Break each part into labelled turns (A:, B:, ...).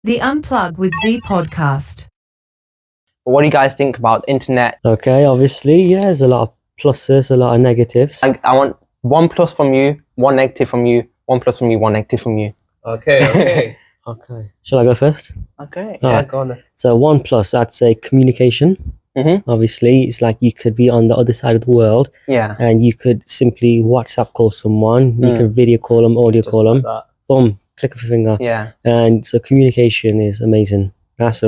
A: The Unplug with Z podcast.
B: What do you guys think about internet?
C: Okay, obviously, yeah, there's a lot of pluses, a lot of negatives.
B: I want one plus from you, one negative from you, one plus from you, one negative from you.
D: Okay.
C: Okay, shall I go first?
B: Okay.
C: All right.
D: Go on then.
C: So one plus, I'd say communication. Obviously, it's like you could be on the other side of the world
B: Yeah.
C: and you could simply WhatsApp call someone, you can video call them, audio
D: Just
C: call
D: like
C: them,
D: that.
C: boom, click of a finger.
B: Yeah.
C: And so communication is amazing. It's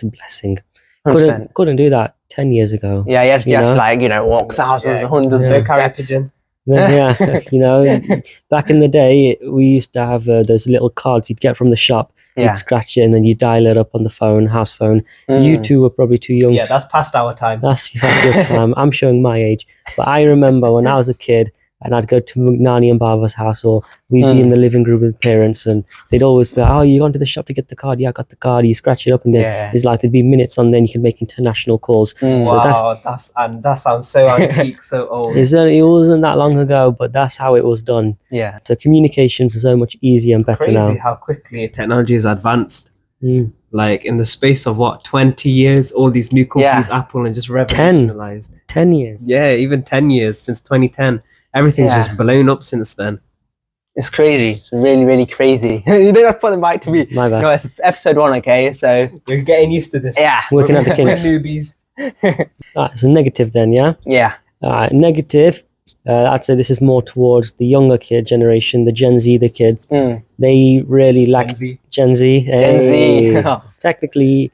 C: a blessing.
B: 100%.
C: Couldn't do that 10 years ago.
B: Yeah, you have
C: You know?
B: to like, walk thousands, hundreds
C: Yeah.
B: of
D: Carrot
B: steps.
D: pigeon.
C: Yeah, back in the day, we used to have those little cards you'd get from the shop.
B: Yeah.
C: You'd scratch it and then you dial it up on the phone, house phone. You two were probably too young.
D: Yeah, that's past our time.
C: That's your time. I'm showing my age. But I remember when I was a kid and I'd go to Nani and Bava's house, or we'd be in the living room with parents, and they'd always be like, oh, you gone to the shop to get the card? Yeah, I got the card. You scratch it up and then it's like there'd be minutes on, then you can make international calls. So
D: Wow, that sounds so antique, so old.
C: it wasn't that long ago, but that's how it was done.
B: Yeah.
C: So communications are so much easier and better
D: Crazy
C: now.
D: how quickly technology has advanced.
C: Mm.
D: Like in the space of 20 years, all these new companies, Apple, and just revolutionized.
C: 10 years.
D: Yeah, even 10 years since 2010. Everything's just blown up since then.
B: It's crazy. It's really, really crazy. You don't have to put the mic to me.
C: My bad.
B: No, it's episode 1, okay? So
D: We're getting used to this.
B: yeah.
C: Working out the
D: We're
C: kinks.
D: newbies.
C: Alright, so negative then, yeah?
B: Yeah.
C: Negative, I'd say this is more towards the younger kid generation, the Gen Z, the kids. They really lack
D: Gen Z.
C: Gen Z.
B: Gen Z.
C: Technically,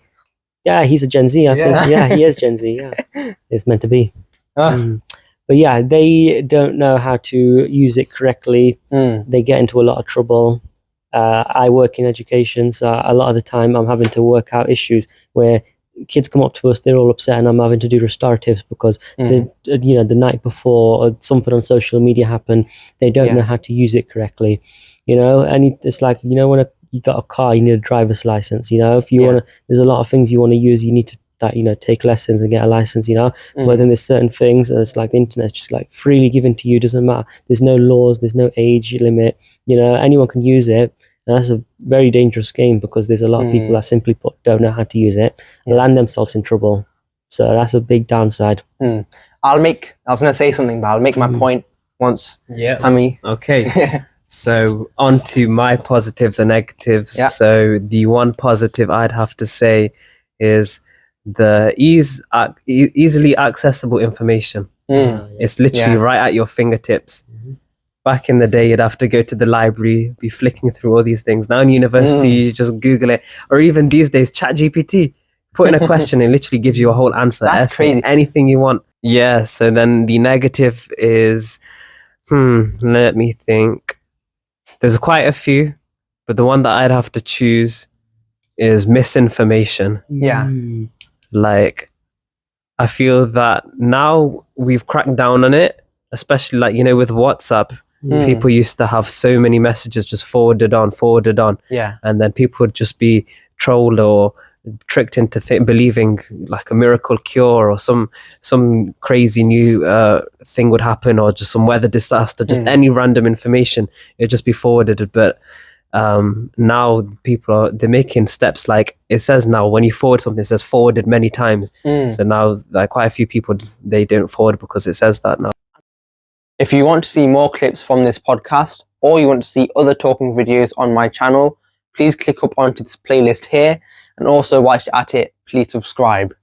C: yeah, he's a Gen Z, I think. Yeah, he is Gen Z, yeah. It's meant to be. But yeah, they don't know how to use it correctly. They get into a lot of trouble. I work in education, so a lot of the time I'm having to work out issues where kids come up to us, they're all upset, and I'm having to do restoratives because the night before or something on social media happened. They don't know how to use it correctly, and it's like, when you got a car, you need a driver's license. If you want to, there's a lot of things you want to use, you need to take lessons and get a license, but then there's certain things, and it's like the internet's just like freely given to you, doesn't matter, there's no laws, there's no age limit, anyone can use it. And that's a very dangerous game because there's a lot of people that simply put don't know how to use it, land themselves in trouble. So that's a big downside.
B: I was going to say something, but I'll make my point once.
D: Yes.
B: Okay.
D: So on to my positives and negatives.
B: Yeah.
D: So the one positive I'd have to say is the easily accessible information. It's literally right at your fingertips. Back in the day, you'd have to go to the library, be flicking through all these things. Now in university, you just Google it, or even these days, ChatGPT. Put in a question, it literally gives you a whole answer.
B: That's crazy.
D: Anything you want. Yeah. So then the negative is, let me think. There's quite a few, but the one that I'd have to choose is misinformation.
B: Yeah.
D: Like, I feel that now we've cracked down on it, especially with WhatsApp. People used to have so many messages just forwarded on.
B: Yeah.
D: And then people would just be trolled or tricked into believing like a miracle cure or some crazy new thing would happen, or just some weather disaster, just any random information, it'd just be forwarded. But now people they're making steps, like it says now when you forward something, it says forwarded many times. So now like quite a few people, they don't forward because it says that now.
B: If you want to see more clips from this podcast, or you want to see other talking videos on my channel, please click up onto this playlist here, and also whilst you're at it, please subscribe.